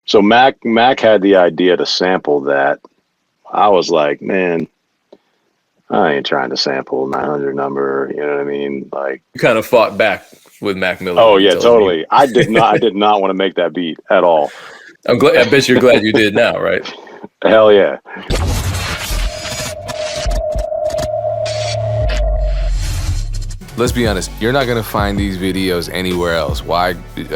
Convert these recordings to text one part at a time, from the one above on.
So Mac had the idea to sample that. I was like, man, I ain't trying to sample 900 number. You know what I mean? Like, You kind of fought back with Mac Miller oh when he yeah, told you. totally. I did not want to make that beat at all. I'm glad. I bet you're glad you did now, right? Hell yeah. Let's be honest, you're not gonna find these videos anywhere else. Why?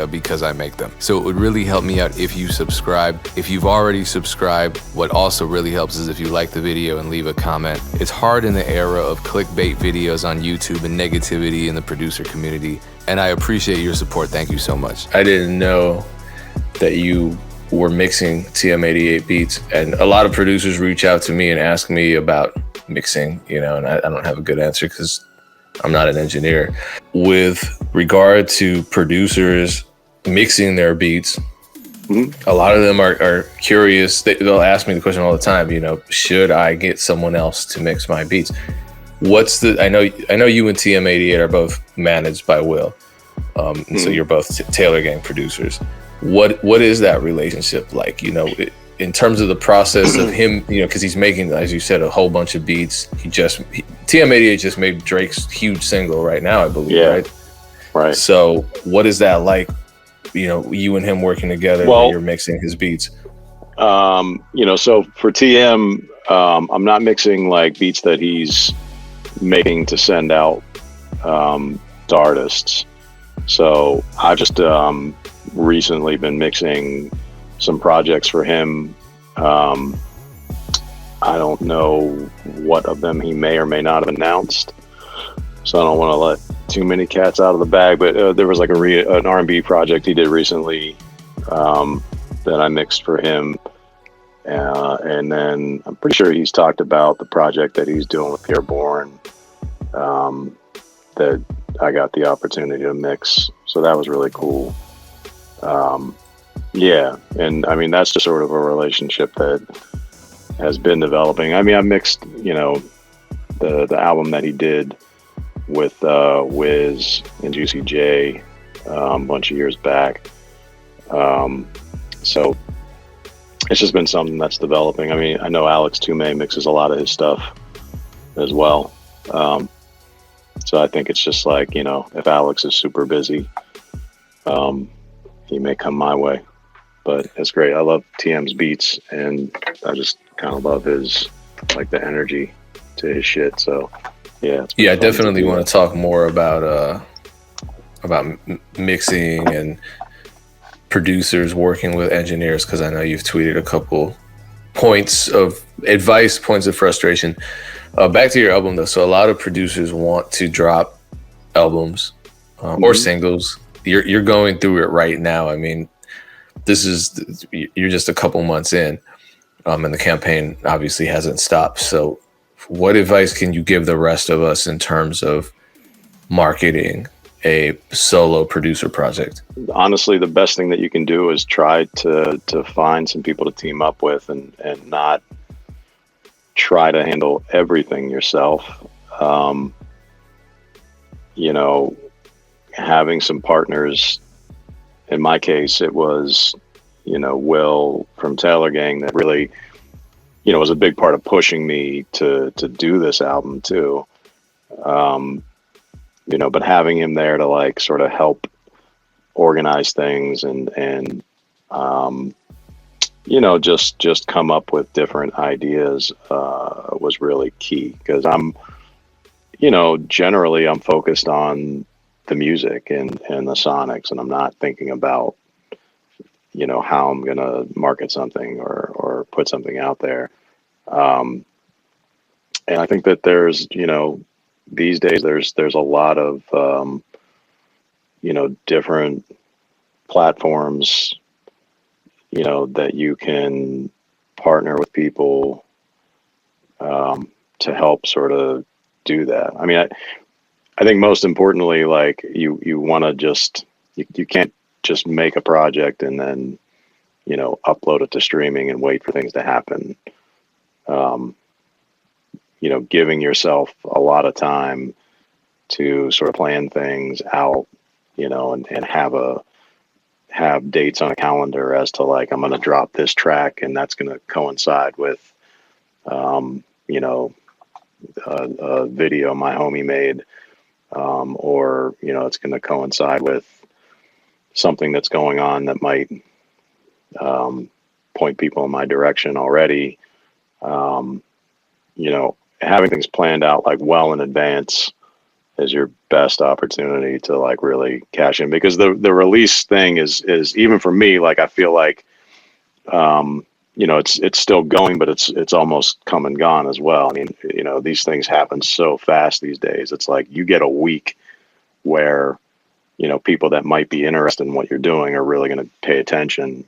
Because I make them. So it would really help me out if you subscribe. If you've already subscribed, what also really helps is if you like the video and leave a comment. It's hard in the era of clickbait videos on YouTube and negativity in the producer community, and I appreciate your support. Thank you so much. I didn't know that you were mixing TM88 beats, and a lot of producers reach out to me and ask me about mixing, and I don't have a good answer because I'm not an engineer. With regard to producers mixing their beats, a lot of them are curious. They'll ask me the question all the time, should I get someone else to mix my beats? I know you and TM88 are both managed by Will. And so you're both Taylor Gang producers. What is that relationship like? In terms of the process of him, because he's making, as you said, a whole bunch of beats. TM88 just made Drake's huge single right now, I believe. Yeah, right. So what is that like? You and him working together. Well, you're mixing his beats. So for TM, I'm not mixing like beats that he's making to send out to artists. So I've just recently been mixing some projects for him. I don't know what of them he may or may not have announced, so I don't want to let too many cats out of the bag. But there was like an R&B project he did recently that I mixed for him, and then I'm pretty sure he's talked about the project that he's doing with Pierre Bourne that I got the opportunity to mix. So that was really cool. Yeah, and I mean that's just sort of a relationship that has been developing. I mean, I mixed, the album that he did with Wiz and Juicy J a bunch of years back. So it's just been something that's developing. I mean, I know Alex Toomey mixes a lot of his stuff as well. So I think it's just like, if Alex is super busy, he may come my way. But it's great. I love TM's beats, and I just kind of love his, like, the energy to his shit. So, yeah. Yeah, I definitely want to talk more about mixing and producers working with engineers, because I know you've tweeted a couple points of advice, points of frustration. Back to your album, though. So a lot of producers want to drop albums or singles. You're going through it right now. I mean, you're just a couple months in, and the campaign obviously hasn't stopped. So what advice can you give the rest of us in terms of marketing a solo producer project? Honestly, the best thing that you can do is try to find some people to team up with and not try to handle everything yourself. Having some partners. In my case, it was, Will from Taylor Gang that really, was a big part of pushing me to do this album too. But having him there to like sort of help organize things and just come up with different ideas was really key, because generally I'm focused on the music and the sonics, and I'm not thinking about how I'm gonna market something or put something out there. And I think that there's these days there's a lot of different platforms that you can partner with people to help sort of do that. I mean, I think most importantly, like you want to you can't just make a project and then, upload it to streaming and wait for things to happen. Giving yourself a lot of time to sort of plan things out, and have have dates on a calendar as to like, I'm going to drop this track and that's going to coincide with, you know, a video my homie made, or, you know, it's going to coincide with something that's going on that might point people in my direction already. You know, having things planned out like well in advance is your best opportunity to like really cash in, because the release thing is even for me, like I feel like you know, it's still going, but it's almost come and gone as well. I mean, you know, these things happen so fast these days. It's like you get a week where, you know, people that might be interested in what you're doing are really going to pay attention,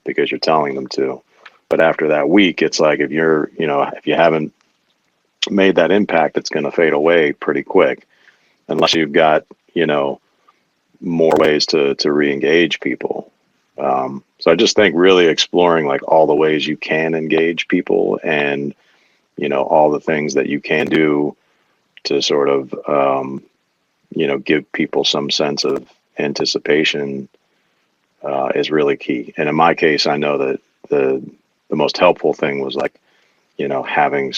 because you're telling them to. But after that week, it's like if you're, you know, if you haven't made that impact, it's going to fade away pretty quick, unless you've got, you know, more ways to re-engage people. So I just think really exploring like all the ways you can engage people, and, you know, all the things that you can do to sort of, you know, give people some sense of anticipation, is really key. And in my case, I know that the most helpful thing was like, you know, having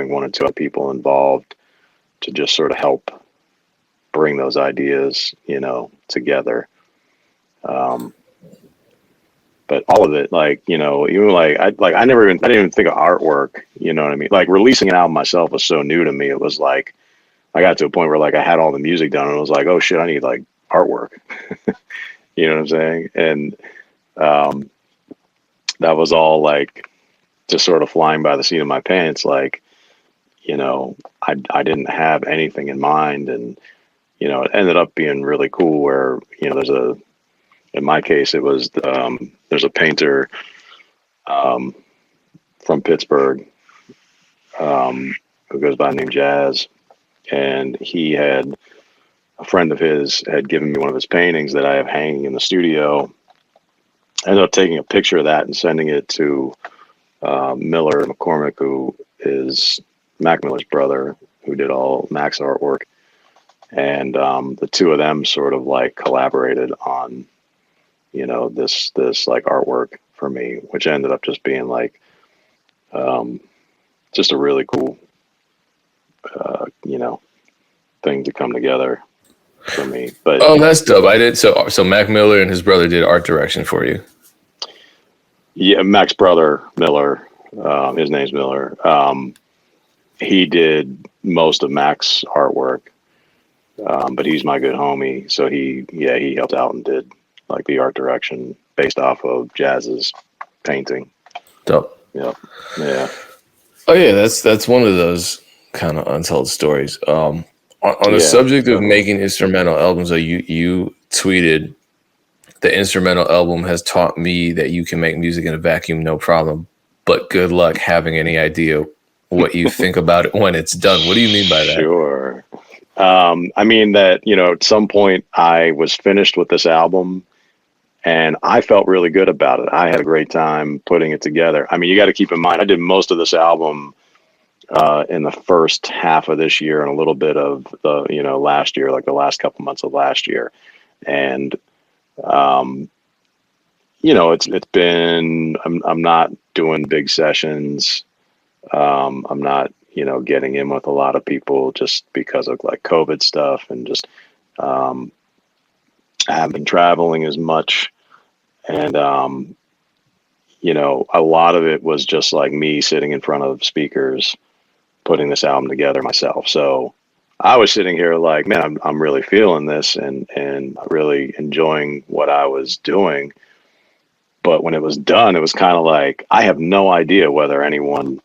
one or two other people involved to just sort of help bring those ideas, you know, together. But all of it, like, you know, even like I didn't even think of artwork, you know what I mean? Like releasing an album myself was so new to me. It was like I got to a point where like I had all the music done and I was like, oh shit, I need like artwork. You know what I'm saying? And that was all like just sort of flying by the seat of my pants. Like, you know, I didn't have anything in mind, and, you know, it ended up being really cool where, you know, in my case, it was, there's a painter from Pittsburgh who goes by the name Jazz, and a friend of his had given me one of his paintings that I have hanging in the studio. I ended up taking a picture of that and sending it to Miller McCormick, who is Mac Miller's brother, who did all Mac's artwork. And the two of them sort of like collaborated on, you know, this like artwork for me, which ended up just being like just a really cool, you know, thing to come together for me. But oh, that's dope. I did so Mac Miller and his brother did art direction for you. Yeah, Mac's brother Miller, his name's Miller. He did most of Mac's artwork, but he's my good homie, so he helped out and did like the art direction based off of Jazz's painting. Dope. Yep. Yeah. Oh yeah, that's one of those kind of untold stories. On the subject of making instrumental albums, you tweeted, the instrumental album has taught me that you can make music in a vacuum, no problem. But good luck having any idea what you think about it when it's done. What do you mean by that? Sure. I mean that, you know, at some point I was finished with this album and I felt really good about it. I had a great time putting it together. I mean, you got to keep in mind, I did most of this album in the first half of this year and a little bit of the, you know, last year, like the last couple months of last year. And, you know, it's been, I'm not doing big sessions. I'm not, you know, getting in with a lot of people just because of like COVID stuff, and just, I haven't been traveling as much. And, you know, a lot of it was just like me sitting in front of speakers, putting this album together myself. So I was sitting here like, man, I'm really feeling this and really enjoying what I was doing. But when it was done, it was kind of like, I have no idea whether anyone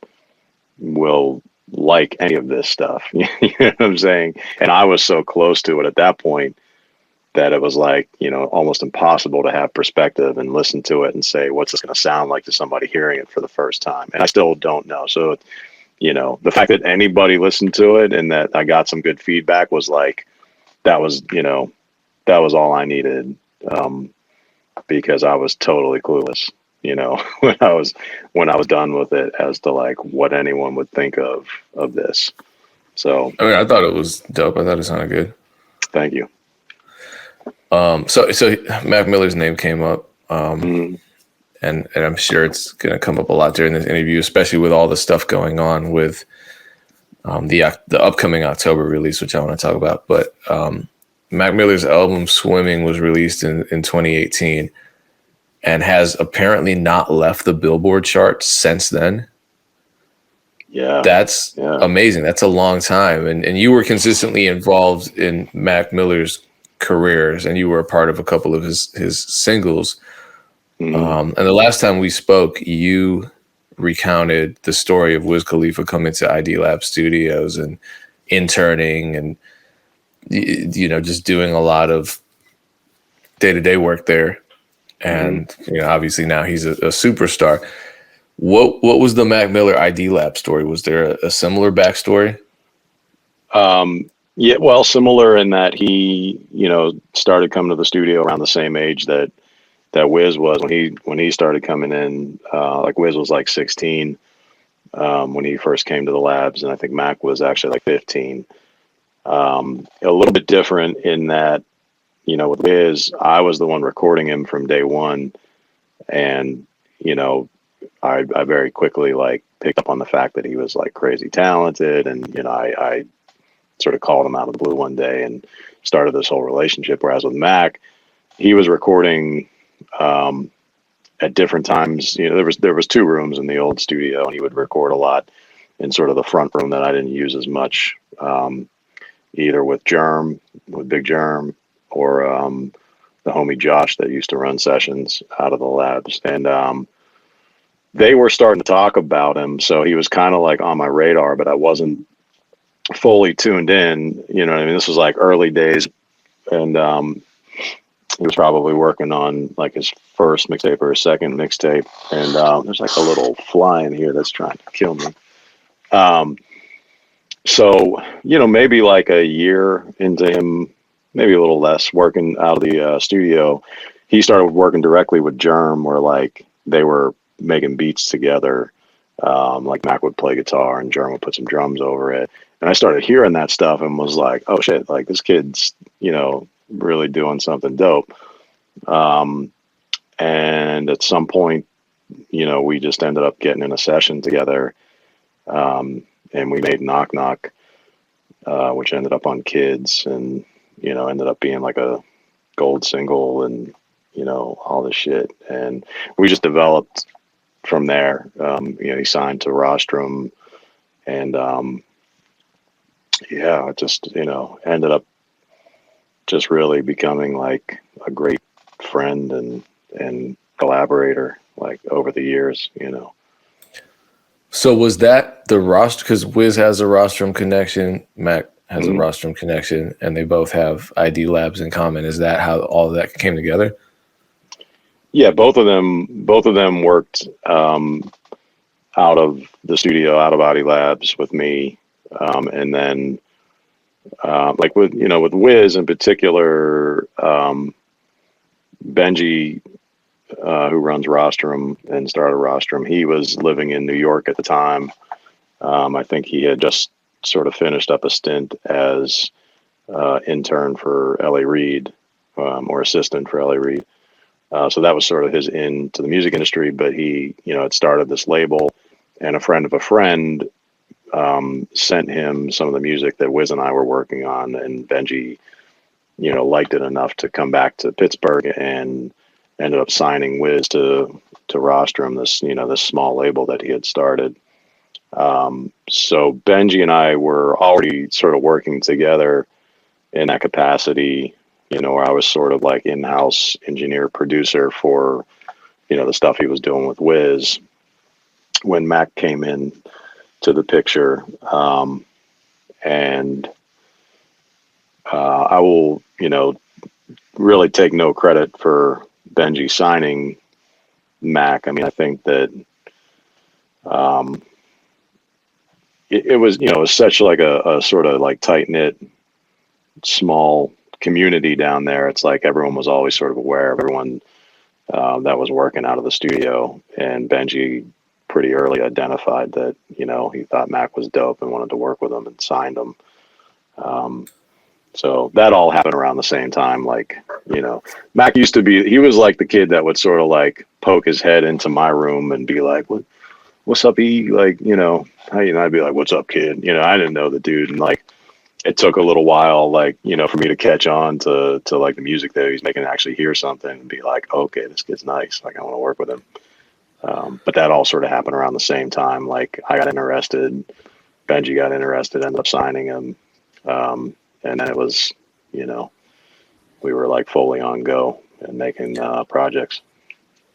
will like any of this stuff. You know what I'm saying? And I was so close to it at that point that it was like, you know, almost impossible to have perspective and listen to it and say, what's this going to sound like to somebody hearing it for the first time? And I still don't know. So, you know, the fact that anybody listened to it and that I got some good feedback was like, that was, you know, that was all I needed, because I was totally clueless, you know, when I was done with it as to like what anyone would think of this. So, I mean, I thought it was dope. I thought it sounded good. Thank you. So Mac Miller's name came up, Mhm. and I'm sure it's going to come up a lot during this interview, especially with all the stuff going on with the upcoming October release, which I want to talk about. But Mac Miller's album Swimming was released in 2018 and has apparently not left the Billboard chart since then. Yeah. That's Yeah. amazing. That's a long time. And you were consistently involved in Mac Miller's careers, and you were a part of a couple of his singles. Mhm. And the last time we spoke, you recounted the story of Wiz Khalifa coming to ID Lab Studios and interning and, just doing a lot of day-to-day work there. Mhm. And, obviously now he's a superstar. What was the Mac Miller ID Lab story? Was there a similar backstory? Yeah, well, similar in that he, started coming to the studio around the same age that Wiz was when he started coming in. Like Wiz was like 16 when he first came to the labs, and I think Mac was actually like 15. A little bit different in that, with Wiz, I was the one recording him from day one, and I very quickly like picked up on the fact that he was like crazy talented, and I sort of called him out of the blue one day and started this whole relationship. Whereas with Mac, he was recording at different times. There was two rooms in the old studio, and he would record a lot in sort of the front room that I didn't use as much, either with Big Germ, or the homie Josh that used to run sessions out of the labs. And they were starting to talk about him, so he was kind of like on my radar, but I wasn't fully tuned in. You know what I mean? This was like early days, and he was probably working on like his first mixtape or his second mixtape. And there's like a little fly in here that's trying to kill me. So maybe like a year into him, maybe a little less, working out of the studio, he started working directly with Germ, where like they were making beats together. Like Mac would play guitar and Germ would put some drums over it. And I started hearing that stuff and was like, oh shit, like this kid's, really doing something dope. And at some point, we just ended up getting in a session together. And we made Knock Knock, which ended up on Kids, and, ended up being like a gold single, and, all this shit. And we just developed from there. He signed to Rostrum, and it just ended up just really becoming like a great friend and collaborator, like over the years. So was that the roster? Because Wiz has a Rostrum connection, Mac has a Rostrum connection, and they both have ID Labs in common. Is that how all of that came together? Yeah, both of them worked out of the studio, out of ID Labs with me, and then like with Wiz in particular, Benji, who runs Rostrum and started Rostrum, he was living in New York at the time. I think he had just sort of finished up a stint as intern for L.A. Reid, or assistant for L.A. Reid. So that was sort of his into the music industry, but he, had started this label, and a friend of a friend sent him some of the music that Wiz and I were working on, and Benji, liked it enough to come back to Pittsburgh and ended up signing Wiz to Rostrum, this small label that he had started. So Benji and I were already sort of working together in that capacity, where I was sort of like in-house engineer producer for, the stuff he was doing with Wiz when Mac came in to the picture. And I will, really take no credit for Benji signing Mac. I mean, I think that it was, it was such like a sort of like tight-knit, small community down there. It's like everyone was always sort of aware of everyone that was working out of the studio, and Benji pretty early identified that, he thought Mac was dope and wanted to work with him and signed him. So that all happened around the same time. Like, Mac used to be, he was like the kid that would sort of like poke his head into my room and be like, what's up, E? Like, how I'd be like, what's up, kid? I didn't know the dude. And like, it took a little while, like, for me to catch on to like the music that he's making and actually hear something and be like, okay, this kid's nice. Like, I want to work with him. But that all sort of happened around the same time. Like, I got interested, Benji got interested, ended up signing him. And then it was, we were like fully on go and making projects.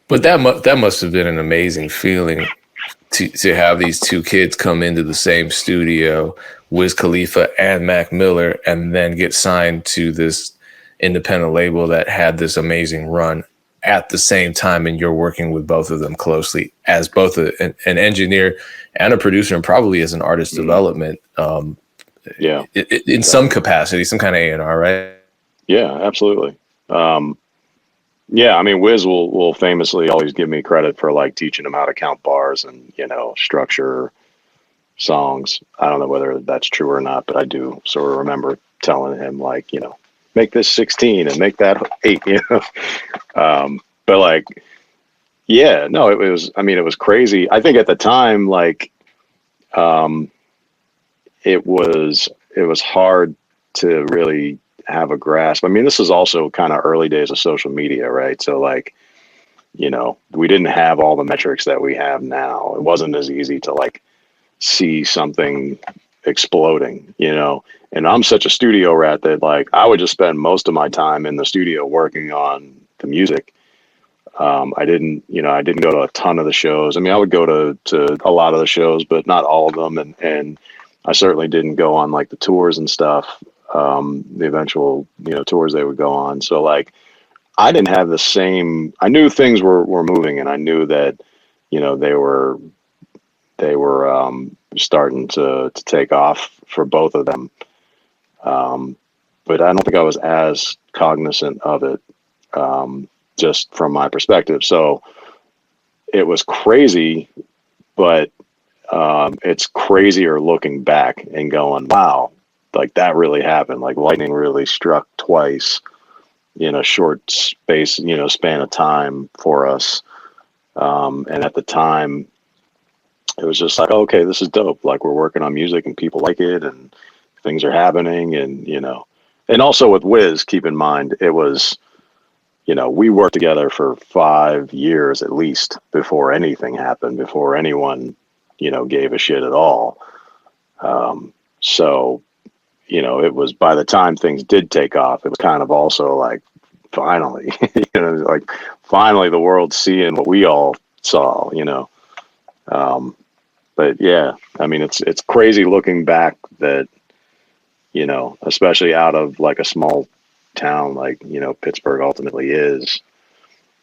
But that must have been an amazing feeling to have these two kids come into the same studio, Wiz Khalifa and Mac Miller, and then get signed to this independent label that had this amazing run at the same time, and you're working with both of them closely as both an engineer and a producer, and probably as an artist development. Yeah, in some capacity, some kind of A&R, right? Yeah, absolutely. Yeah, I mean, Wiz will famously always give me credit for like teaching him how to count bars and structure songs. I don't know whether that's true or not, but I do sort of remember telling him like, make this 16 and make that 8. But like, yeah, no, it was. I mean, it was crazy. I think at the time, like, it was hard to really have a grasp. I mean, this is also kind of early days of social media, right? So like, we didn't have all the metrics that we have now. It wasn't as easy to like see something exploding, and I'm such a studio rat that like, I would just spend most of my time in the studio working on the music. I didn't go to a ton of the shows. I mean, I would go to a lot of the shows, but not all of them. And I certainly didn't go on like the tours and stuff. The eventual, tours they would go on. So like, I didn't have the same, I knew things were moving, and I knew that, they were starting to take off for both of them. But I don't think I was as cognizant of it, just from my perspective. So it was crazy, but it's crazier looking back and going, wow, like that really happened. Like lightning really struck twice in a short space, span of time for us. And at the time, it was just like, okay, this is dope. Like, we're working on music and people like it and things are happening. And, and also with Wiz, keep in mind, it was, we worked together for 5 years at least before anything happened, before anyone, gave a shit at all. So, it was, by the time things did take off, it was kind of also like, finally, like finally the world's seeing what we all saw, but yeah, I mean, it's crazy looking back that, especially out of like a small town, like, Pittsburgh ultimately is,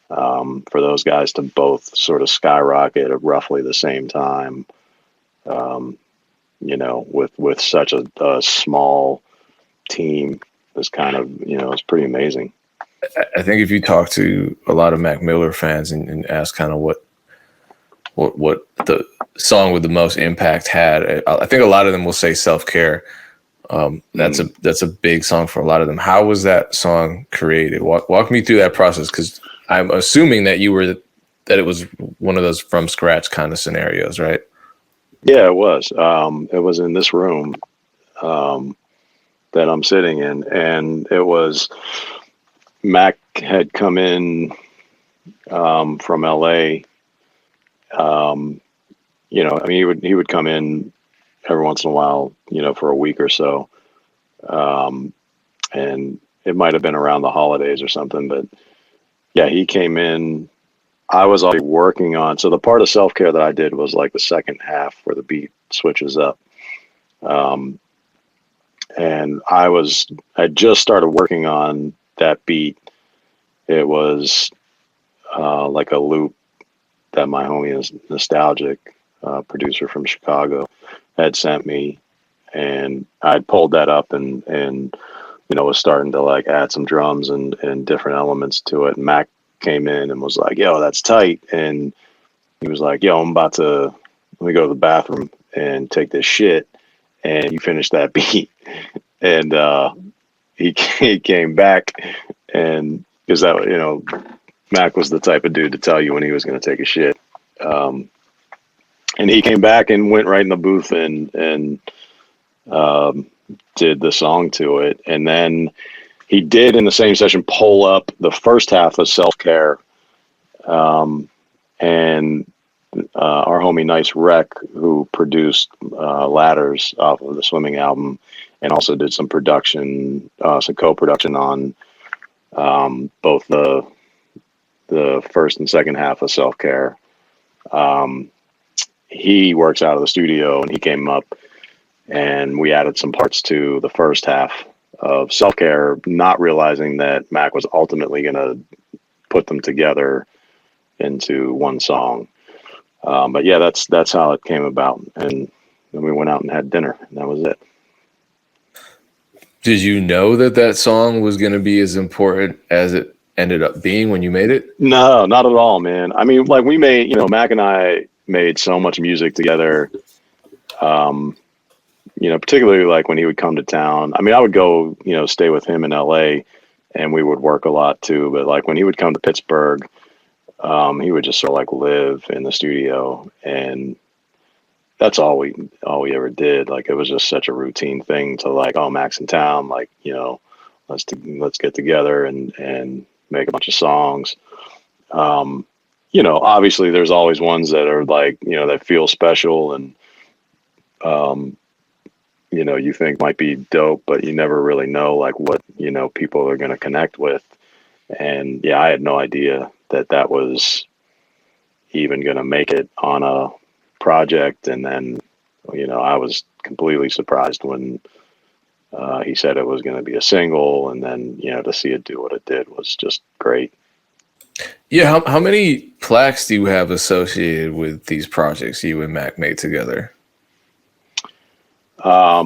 for those guys to both sort of skyrocket at roughly the same time, with such a small team is kind of, it's pretty amazing. I think if you talk to a lot of Mac Miller fans and ask kind of what the song with the most impact had, I think a lot of them will say Self-Care. That's a big song for a lot of them. How was that song created? Walk me through that process, because I'm assuming that it was one of those from scratch kind of scenarios, right? Yeah, it was. It was in this room that I'm sitting in, and it was, Mac had come in from LA. I mean, he would come in every once in a while, for a week or so. And it might have been around the holidays or something, but yeah, he came in. I was already working on, so the part of Self-Care that I did was like the second half where the beat switches up. And I just started working on that beat. It was like a loop that my homie is Nostalgic, producer from Chicago, had sent me, and I pulled that up and was starting to like add some drums and different elements to it. And Mac came in and was like, yo, that's tight. And he was like, yo, let me go to the bathroom and take this shit, and you finish that beat. And he came back, and because that, you know, Mac was the type of dude to tell you when he was going to take a shit. And he came back and went right in the booth and did the song to it. And then he did in the same session pull up the first half of Self Care. And our homie Nice Rec, who produced Ladders off of the Swimming album, and also did some production, some co-production on both the first and second half of Self Care. He works out of the studio, and he came up, and we added some parts to the first half of Self Care, not realizing that Mac was ultimately going to put them together into one song. But yeah, that's how it came about. And then we went out and had dinner, and that was it. Did you know that song was going to be as important as it ended up being when you made it? No, not at all, man. I mean, like, we made, you know, Mac and I made so much music together. You know, particularly like when he would come to town. I mean, I would go, you know, stay with him in LA, and we would work a lot too. But like when he would come to Pittsburgh, he would just sort of like live in the studio, and that's all we ever did. Like, it was just such a routine thing to, like, oh, Mac's in town, like, you know, let's get together and make a bunch of songs. You know, obviously there's always ones that are like, you know, that feel special and, you know, you think might be dope, but you never really know like what, you know, people are going to connect with. And yeah, I had no idea that was even going to make it on a project. And then, you know, I was completely surprised when he said it was going to be a single, and then, you know, to see it do what it did was just great. Yeah. How many plaques do you have associated with these projects you and Mac made together? A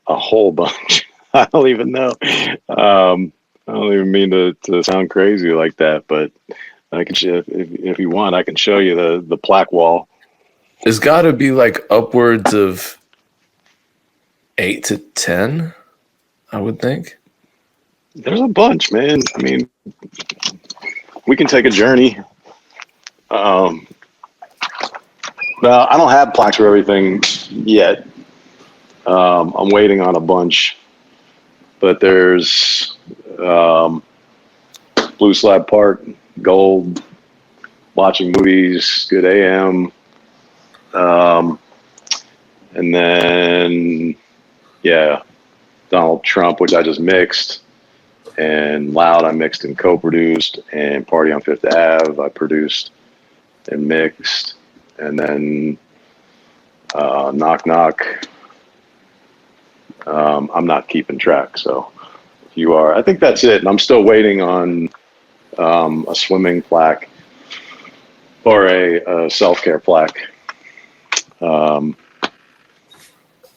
whole bunch. I don't even know. I don't even mean to sound crazy like that, but I can, if you want, I can show you the plaque wall. There's got to be like upwards of 8 to 10, I would think. There's a bunch, man. I mean, we can take a journey. Well, I don't have plaques for everything yet. I'm waiting on a bunch, but there's Blue Slab Park, Gold, Watching Movies, Good AM, and then, yeah, Donald Trump, which I just mixed, and Loud I mixed and co-produced, and Party on Fifth Ave I produced and mixed, and then Knock Knock. I'm not keeping track, so if you are, I think that's it. And I'm still waiting on a swimming plaque or a self-care plaque.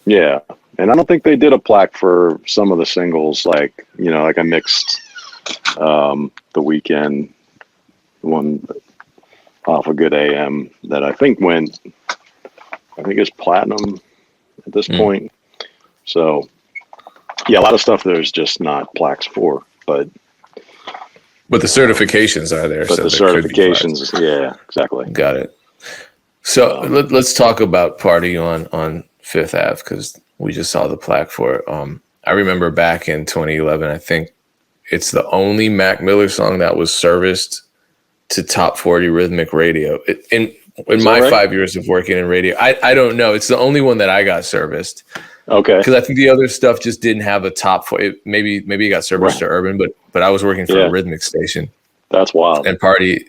Yeah, and I don't think they did a plaque for some of the singles, like, you know, like I mixed The Weekend, one off a Good AM that I think is platinum at this point. So yeah, a lot of stuff there's just not plaques for, but the certifications are there. But so the certifications, yeah, exactly. Got it. So let's talk about Party on Fifth Ave, because we just saw the plaque for it. I remember back in 2011, I think it's the only Mac Miller song that was serviced to top 40 rhythmic radio. In my right? 5 years of working in radio, I don't know. It's the only one that I got serviced. Okay. Because I think the other stuff just didn't have a top 40. Maybe it got serviced to urban, but I was working for a rhythmic station. That's wild. And Party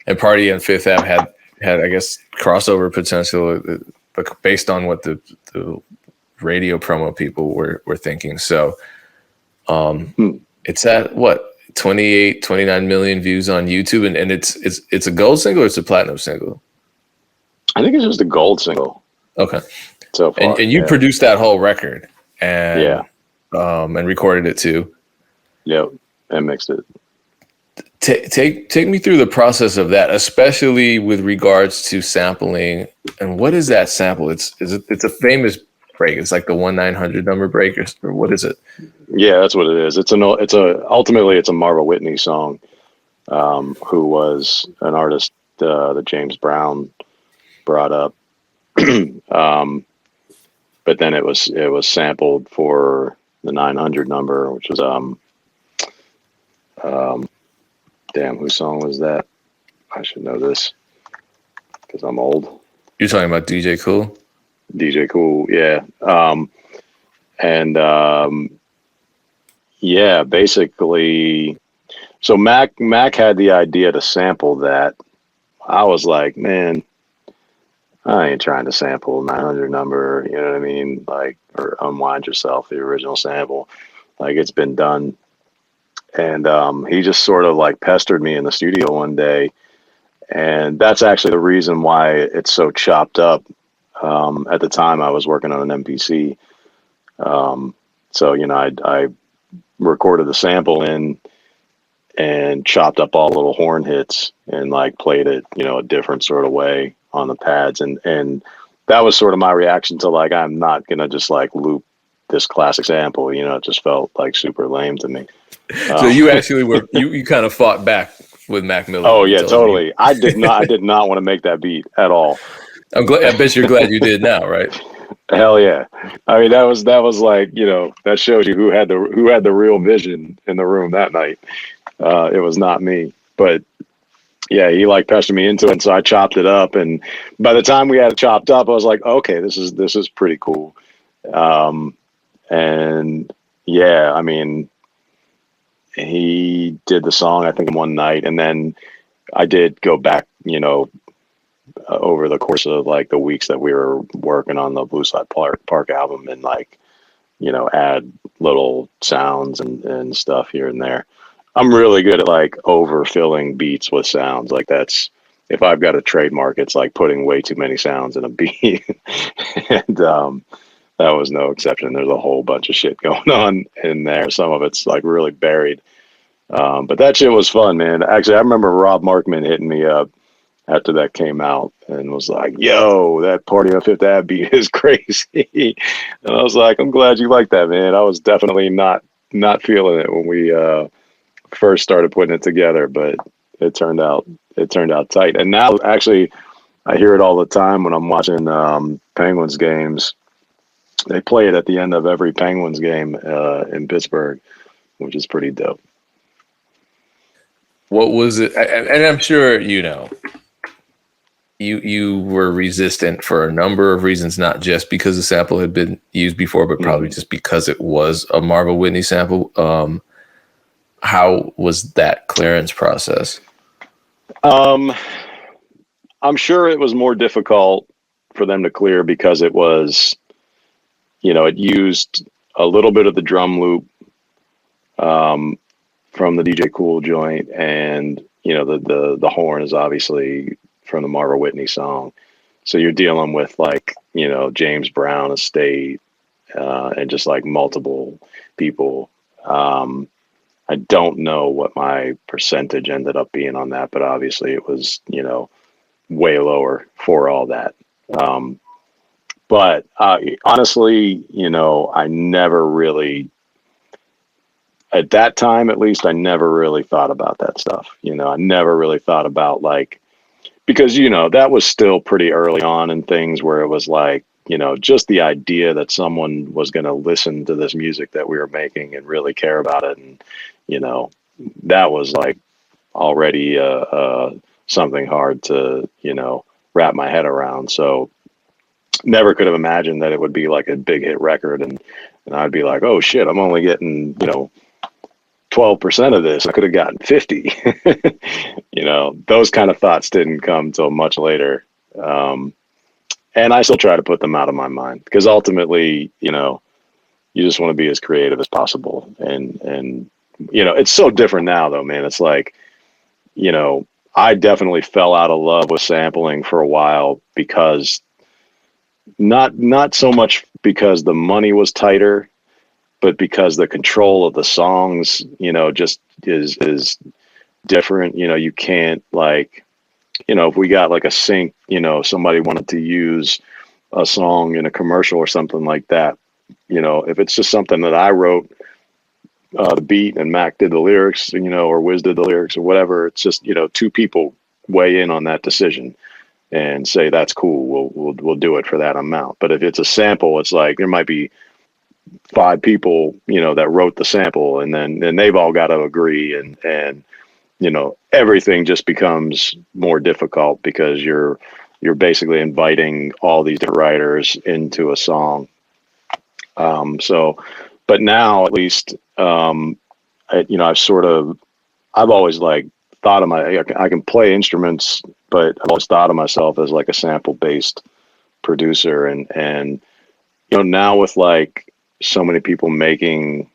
on Fifth Ave had I guess crossover potential, based on what the radio promo people were thinking. So it's at what, 29 million views on YouTube, and it's a gold single or it's a platinum single? I think it's just a gold single. Okay. So far, and you produced that whole record and and recorded it too. Yep, and mixed it. Take me through the process of that, especially with regards to sampling. And what is that sample? It's a famous break? It's like the 1-900 number break, or what is it? Yeah, that's what it is. Ultimately it's a Marva Whitney song, who was an artist that James Brown brought up. But then it was sampled for the 900 number, which was damn, whose song was that? I should know this because I'm old. You're talking about DJ Cool? DJ Cool, yeah. Yeah, basically. So Mac had the idea to sample that. I was like, man, I ain't trying to sample 900 number, you know what I mean? Like, or Unwind Yourself, the original sample. Like, it's been done. And he just sort of like pestered me in the studio one day. And that's actually the reason why it's so chopped up. At the time, I was working on an MPC. So, you know, I recorded the sample in and chopped up all little horn hits and like played it, you know, a different sort of way on the pads. And that was sort of my reaction to like, I'm not going to just like loop this classic sample, you know, it just felt like super lame to me. So you actually were, you kind of fought back with Mac Miller. Oh yeah, totally. I did not want to make that beat at all. I'm glad. I bet you're glad you did now, right? Hell yeah. I mean, that was like, you know, that shows you who had the real vision in the room that night. It was not me, but yeah, he like pestered me into it. And so I chopped it up. And by the time we had it chopped up, I was like, okay, this is pretty cool. And yeah, I mean, he did the song, I think, in one night. And then I did go back, you know, over the course of like the weeks that we were working on the Blue Side Park album and like, you know, add little sounds and stuff here and there. I'm really good at like overfilling beats with sounds. Like that's, if I've got a trademark, it's like putting way too many sounds in a beat. And that was no exception. There's a whole bunch of shit going on in there. Some of it's like really buried. But that shit was fun, man. Actually, I remember Rob Markman hitting me up after that came out and was like, yo, that Party on Fifth Ave beat is crazy. And I was like, I'm glad you like that, man. I was definitely not feeling it when we first started putting it together, but it turned out tight. And now actually I hear it all the time when I'm watching Penguins games. They play it at the end of every Penguins game in Pittsburgh, which is pretty dope. What was it? And I'm sure, you know, you were resistant for a number of reasons, not just because the sample had been used before, but probably just because it was a Marva Whitney sample. How was that clearance process? I'm sure it was more difficult for them to clear because it was, you know, it used a little bit of the drum loop from the DJ Cool joint, and you know the horn is obviously from the Marva Whitney song. So you're dealing with like, you know, James Brown estate and just like multiple people. I don't know what my percentage ended up being on that, but obviously it was, you know, way lower for all that. But honestly, you know, I never really, at that time at least, I never really thought about that stuff. You know, I never really thought about like, because, you know, that was still pretty early on in things where it was like, you know, just the idea that someone was going to listen to this music that we were making and really care about it. And, you know, that was like already something hard to, you know, wrap my head around. So never could have imagined that it would be like a big hit record. And I'd be like, oh shit, I'm only getting, you know, 12% of this. I could have gotten 50. You know, those kind of thoughts didn't come till much later. And I still try to put them out of my mind because ultimately, you know, you just want to be as creative as possible. And, you know, it's so different now though, man. It's like, you know, I definitely fell out of love with sampling for a while because not so much because the money was tighter, but because the control of the songs, you know, just is different. You know, you can't like, you know, if we got like a sync, you know, somebody wanted to use a song in a commercial or something like that, if it's just something that I wrote, the beat, and Mac did the lyrics, or Wiz did the lyrics or whatever, it's just, two people weigh in on that decision and say, that's cool. We'll do it for that amount. But if it's a sample, it's like, there might be 5 people, that wrote the sample, and then they've all got to agree, and everything just becomes more difficult because you're basically inviting all these different writers into a song. But now at least, I've always like thought of I can play instruments, but I've always thought of myself as like a sample based producer, and now with like so many people making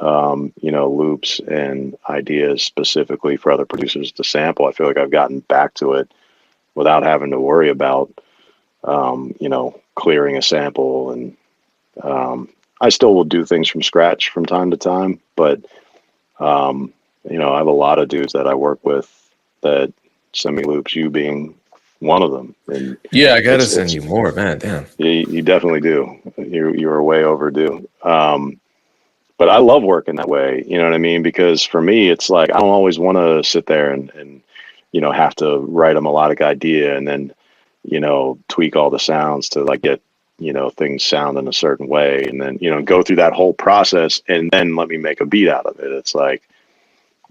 loops and ideas specifically for other producers to sample, I feel like I've gotten back to it without having to worry about clearing a sample. And I still will do things from scratch from time to time, but I have a lot of dudes that I work with that send me loops, you being one of them. And yeah, I gotta send you more, man. Damn. You definitely do. You're way overdue. But I love working that way. You know what I mean? Because for me, it's like, I don't always want to sit there and have to write a melodic idea and then, tweak all the sounds to like get, things sound in a certain way. And then, go through that whole process and then let me make a beat out of it. It's like,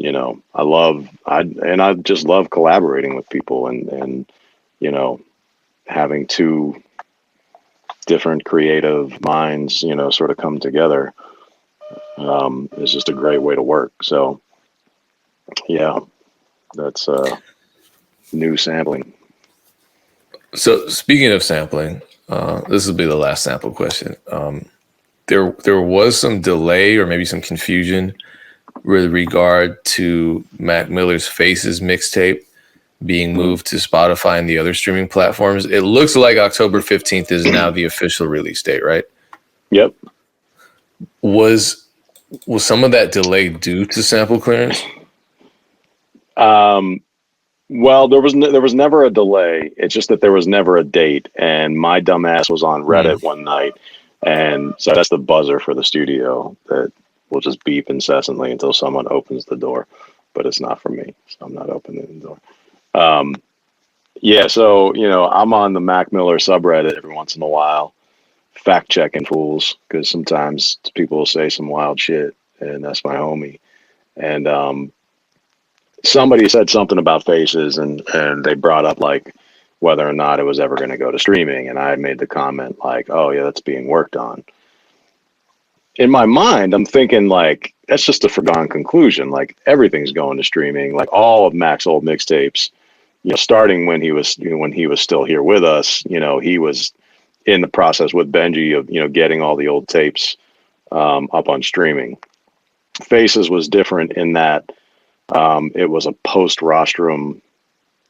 I just love collaborating with people and having two different creative minds, sort of come together. Is just a great way to work. So yeah, that's new sampling. So speaking of sampling, this will be the last sample question. There was some delay or maybe some confusion with regard to Mac Miller's Faces mixtape being moved to Spotify and the other streaming platforms. It looks like October 15th is now the official release date, right? Yep. Was some of that delay due to sample clearance? Well, there was never a delay. It's just that there was never a date, and my dumbass was on Reddit one night, and so that's the buzzer for the studio that will just beep incessantly until someone opens the door, but it's not for me, so I'm not opening the door. Yeah, so I'm on the Mac Miller subreddit every once in a while, fact checking fools, because sometimes people will say some wild shit, and that's my homie. And somebody said something about Faces, and they brought up like whether or not it was ever going to go to streaming, and I made the comment like, oh yeah, that's being worked on. In my mind, I'm thinking like, that's just a foregone conclusion. Like, everything's going to streaming. Like, all of Mac's old mixtapes, starting when he was still here with us, he was in the process with Benji of, getting all the old tapes up on streaming. Faces was different in that it was a post Rostrum,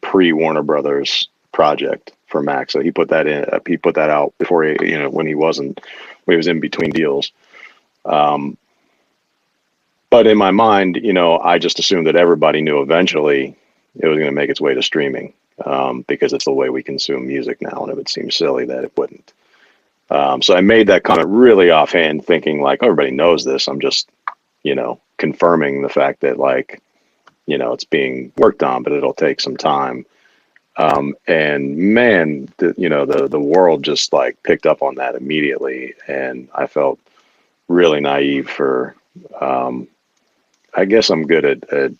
pre Warner Brothers project for Mac. So he put that out before when he was in between deals. But in my mind, I just assumed that everybody knew eventually it was going to make its way to streaming, because it's the way we consume music now, and it would seem silly that it wouldn't. So I made that comment really offhand, thinking like, oh, everybody knows this. I'm just, confirming the fact that like, it's being worked on, but it'll take some time. And man, the world just like picked up on that immediately, and I felt really naive for. I guess I'm good at the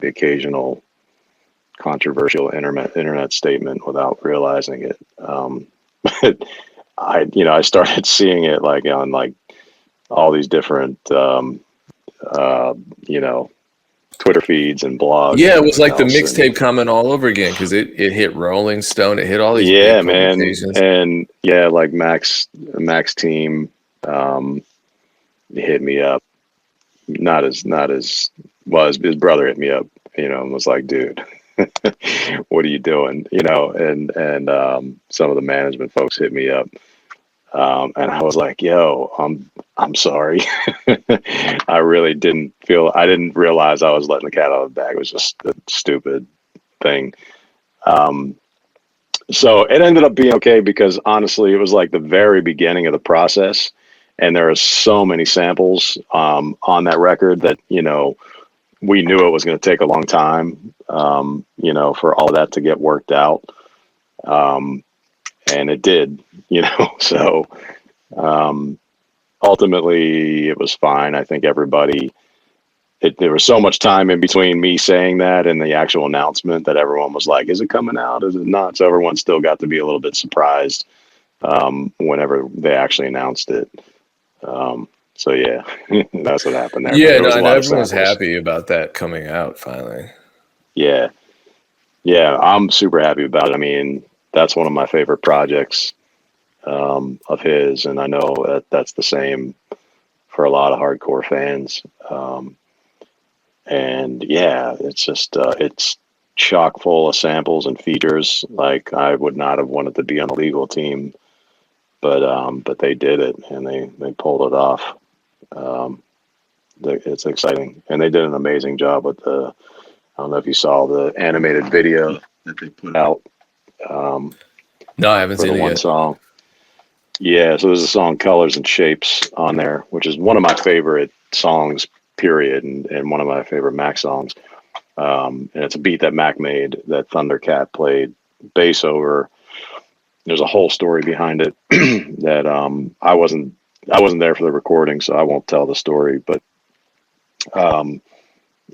occasional controversial internet statement without realizing it. But I started seeing it like on like all these different Twitter feeds and blogs. Yeah, it was like the mixtape comment all over again, because it hit Rolling Stone, it hit all these big publications. And yeah, like Mac's team hit me up. Not as well as his brother hit me up, and was like, dude, what are you doing? And some of the management folks hit me up. And I was like, yo, I'm sorry. I really didn't realize I was letting the cat out of the bag. It was just a stupid thing. So it ended up being okay because honestly, it was like the very beginning of the process, and there are so many samples on that record that we knew it was going to take a long time, for all of that to get worked out, and it did, So ultimately, it was fine. I think everybody. There was so much time in between me saying that and the actual announcement that everyone was like, is it coming out? Is it not? So everyone still got to be a little bit surprised whenever they actually announced it. So yeah, that's what happened there. But Yeah, there no, was a I know lot of everyone's samples. happy about that coming out finally. Yeah. Yeah. I'm super happy about it. I mean, that's one of my favorite projects of his. And I know that's the same for a lot of hardcore fans. And yeah, it's just it's chock full of samples and features. Like I would not have wanted to be on a legal team, but they did it and they pulled it off. Um, it's exciting, and they did an amazing job with the. I don't know if you saw the animated video that they put out um, No, I haven't for the seen it one yet. song. Yeah, so there's a song "Colors and Shapes" on there, which is one of my favorite songs, period, and one of my favorite Mac songs. And it's a beat that Mac made that Thundercat played bass over. There's a whole story behind it that I wasn't there for the recording, so I won't tell the story. But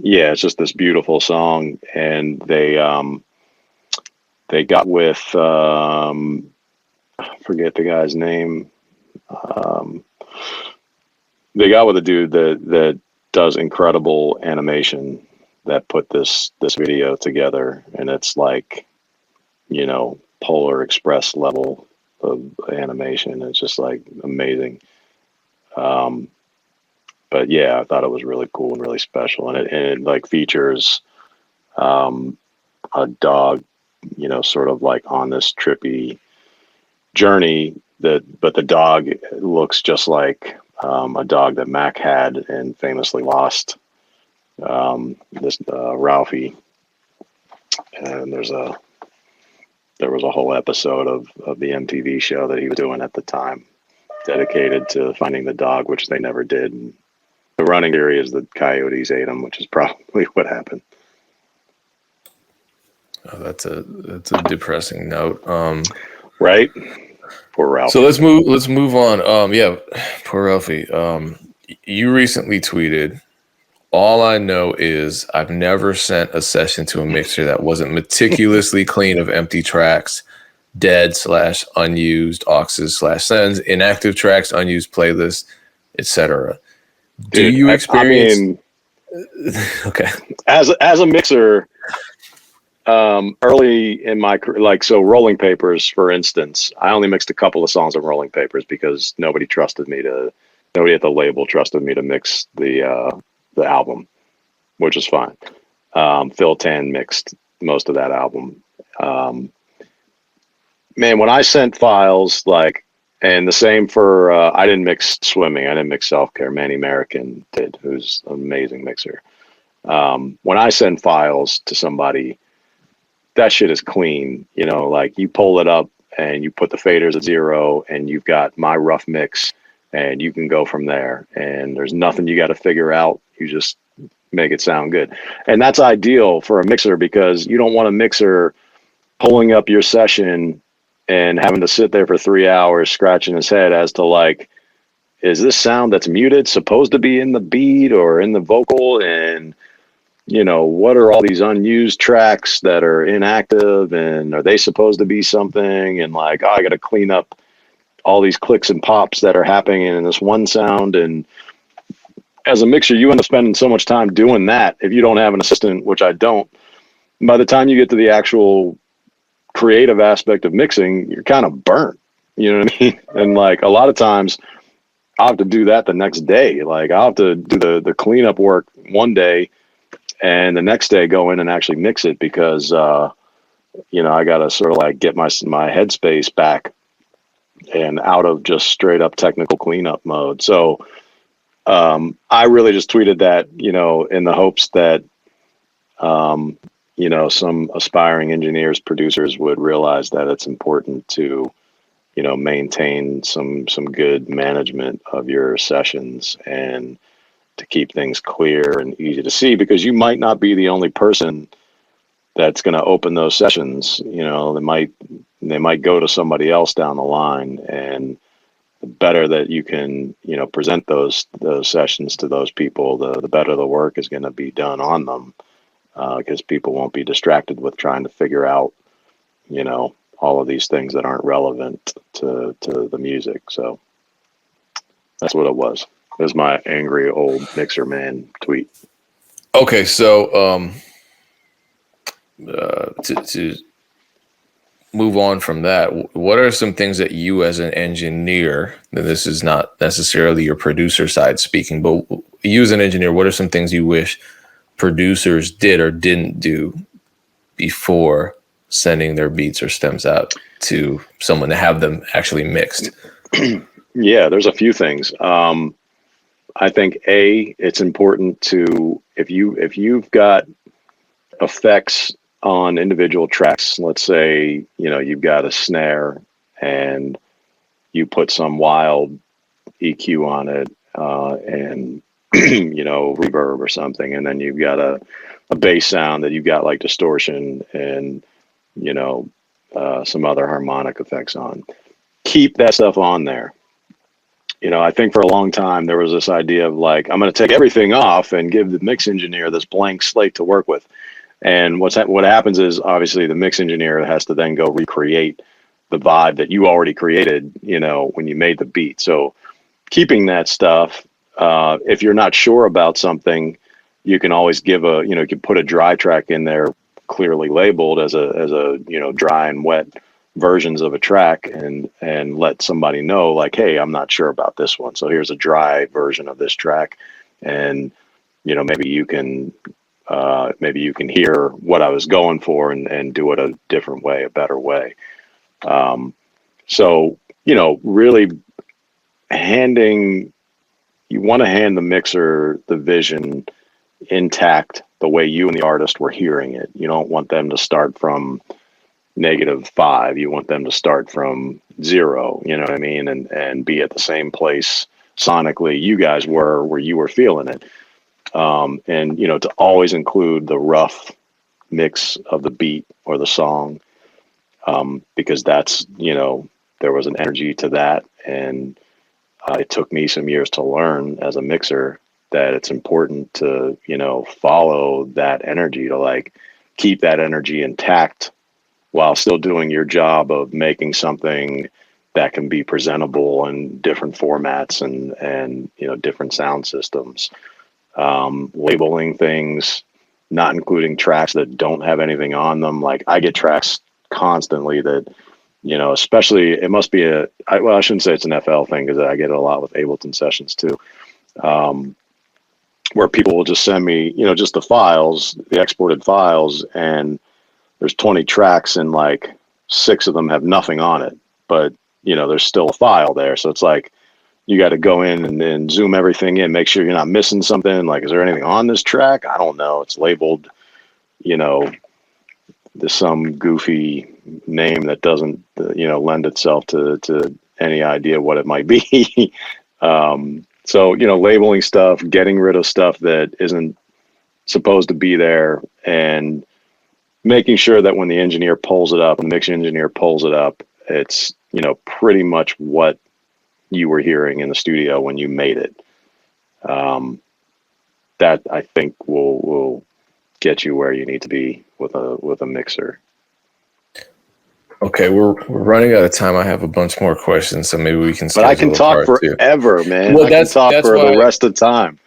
yeah, it's just this beautiful song, and they got with I forget the guy's name. Um, they got with a dude that does incredible animation that put this video together, and it's like Polar Express level of animation. It's just like amazing. Um, but yeah, I thought it was really cool and really special, and it like features um, a dog, sort of like on this trippy journey. But the dog looks just like a dog that Mac had and famously lost. This Ralphie, and there was a whole episode of the MTV show that he was doing at the time dedicated to finding the dog, which they never did. And the running theory is that coyotes ate him, which is probably what happened. Oh, that's a depressing note. Right? Poor Ralph. So let's move on. Yeah, poor Ralphie. You recently tweeted, all I know is I've never sent a session to a mixer that wasn't meticulously clean of empty tracks, dead / unused auxes / sends, inactive tracks, unused playlists, etc. Do Dude, you I experience? mean, Okay. as a mixer, early in my career, like so Rolling Papers, for instance, I only mixed a couple of songs on Rolling Papers because nobody at the label trusted me to mix the album, which is fine. Phil Tan mixed most of that album. Um, man, when I sent files, and the same for, I didn't mix Swimming, I didn't mix Self Care. Manny American did, who's an amazing mixer. When I send files to somebody, that shit is clean. Like you pull it up and you put the faders at 0 and you've got my rough mix and you can go from there. And there's nothing you got to figure out. You just make it sound good. And that's ideal for a mixer because you don't want a mixer pulling up your session and having to sit there for 3 hours scratching his head as to like, is this sound that's muted supposed to be in the beat or in the vocal? And what are all these unused tracks that are inactive and are they supposed to be something? And like, oh, I got to clean up all these clicks and pops that are happening in this one sound. And as a mixer, you end up spending so much time doing that. If you don't have an assistant, which I don't, by the time you get to the actual creative aspect of mixing, you're kind of burnt. You know what I mean? And like a lot of times I'll have to do that the next day. Like I'll have to do the cleanup work one day and the next day go in and actually mix it because I got to sort of like get my headspace back and out of just straight up technical cleanup mode. So I really just tweeted that in the hopes that some aspiring engineers, producers would realize that it's important to, maintain some good management of your sessions and to keep things clear and easy to see, because you might not be the only person that's going to open those sessions. They might go to somebody else down the line, and the better that you can, present those sessions to those people, the better the work is going to be done on them, because people won't be distracted with trying to figure out, all of these things that aren't relevant to the music. So that's what it was. It was my angry old mixer man tweet. Okay, so to move on from that, what are some things that you as an engineer, and this is not necessarily your producer side speaking, but you as an engineer, what are some things you wish producers did or didn't do before sending their beats or stems out to someone to have them actually mixed? Yeah, there's a few things. I think it's important to, if you've got effects on individual tracks, let's say, you've got a snare and you put some wild EQ on it, and reverb or something, and then you've got a bass sound that you've got like distortion and some other harmonic effects on. Keep that stuff on there. I think for a long time there was this idea of like, I'm going to take everything off and give the mix engineer this blank slate to work with. And what happens is, obviously the mix engineer has to then go recreate the vibe that you already created, when you made the beat. So keeping that stuff, if you're not sure about something, you can always give you can put a dry track in there, clearly labeled as a dry and wet versions of a track, and let somebody know like, hey, I'm not sure about this one, so here's a dry version of this track, and maybe you can hear what I was going for and do it a different way, a better way. So really you want to hand the mixer the vision intact the way you and the artist were hearing it. You don't want them to start from -5. You want them to start from 0, you know what I mean? And be at the same place sonically you guys were, where you were feeling it. And to always include the rough mix of the beat or the song, because that's, there was an energy to that. And it took me some years to learn as a mixer that it's important to, follow that energy, to like keep that energy intact while still doing your job of making something that can be presentable in different formats and different sound systems. Labeling things, not including tracks that don't have anything on them. Like I get tracks constantly that, especially it must be I shouldn't say it's an FL thing, because I get it a lot with Ableton sessions too, where people will just send me, just the files, the exported files, and there's 20 tracks and like 6 of them have nothing on it, but there's still a file there. So it's like, you got to go in and then zoom everything in, make sure you're not missing something. Like, is there anything on this track? I don't know. It's labeled, some goofy name that doesn't, lend itself to any idea what it might be. So, labeling stuff, getting rid of stuff that isn't supposed to be there, and making sure that when the engineer pulls it up, the mix engineer pulls it up, it's, pretty much what you were hearing in the studio when you made it. That I think will get you where you need to be with a mixer. Okay, we're running out of time. I have a bunch more questions, so maybe we can. But I can talk forever, man. Well, I can talk for the rest of the time.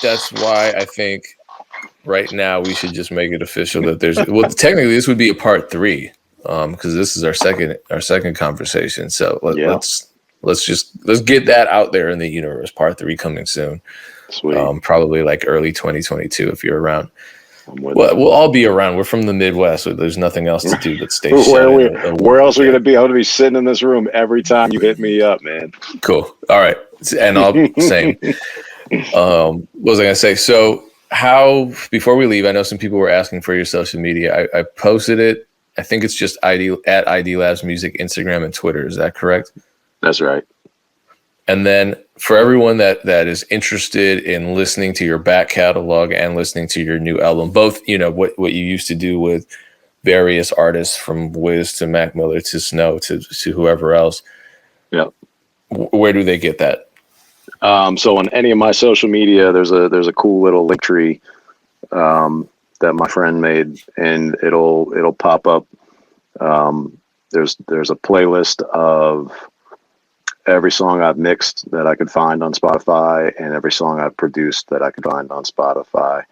That's why I think right now we should just make it official that there's. Well, technically, this would be a part 3, because this is our second conversation. So let's get that out there in the universe. Part 3 coming soon. Sweet. Probably like early 2022 if you're around. Well, we'll all be around. We're from the Midwest, so there's nothing else to do but stay. Where else are we going to be? I'm going to be sitting in this room every time you hit me up, man. Cool. All right. And I'll same. What was I going to say? So how, before we leave, I know some people were asking for your social media. I posted it. I think it's just at ID Labs Music, Instagram and Twitter. Is that correct? That's right. And then for everyone that is interested in listening to your back catalog and listening to your new album, both, you know, what you used to do with various artists from Wiz to Mac Miller to Snow to whoever else. Yeah. Where do they get that? So on any of my social media, there's a cool little link tree that my friend made, and it'll pop up. There's a playlist of every song I've mixed that I could find on Spotify, and every song I've produced that I could find on Spotify.